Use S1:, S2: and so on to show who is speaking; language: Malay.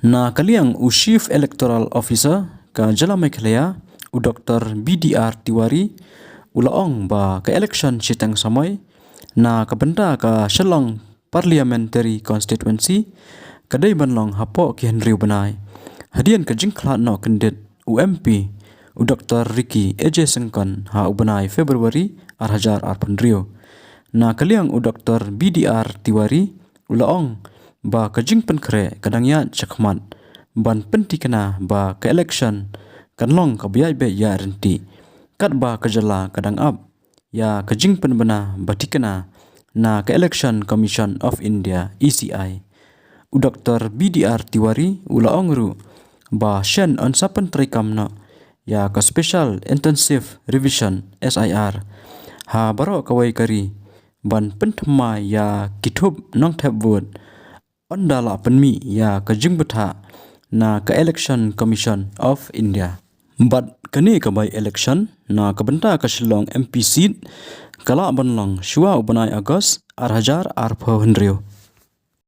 S1: Na kaliang Chief Electoral Officer ka Jala Meghalaya Dr. BDR Tiwari ulaong ba ka election Shiteng Samoi na kabenta ka Shillong Parliamentary Constituency kadai banlong hapo ki Henry Bnai hadian ka jingkla no kandidat UMP Dr. Ricky AJ Sengkon ha Bnai Februari 2018 na kaliang Dr. BDR Tiwari ulaong ba kajing penkre kadangya chakmat ban penti kena ba ka election kanlong ka biai be ya renti kat ba kajala kadang up ya kajing penbena batikena na ka election commission of India ECI Dr. BDR Tiwari ulaong ru ba shen on sapan trikam no ya ka special intensive revision SIR ha baro kawai kari ban penthma ya kithub nong thep word ondala penmi ya kajing betha na ka election commission of India but kani ka by election na kabenta ka Shillong MP seat kala banlong shua Bnai August 2020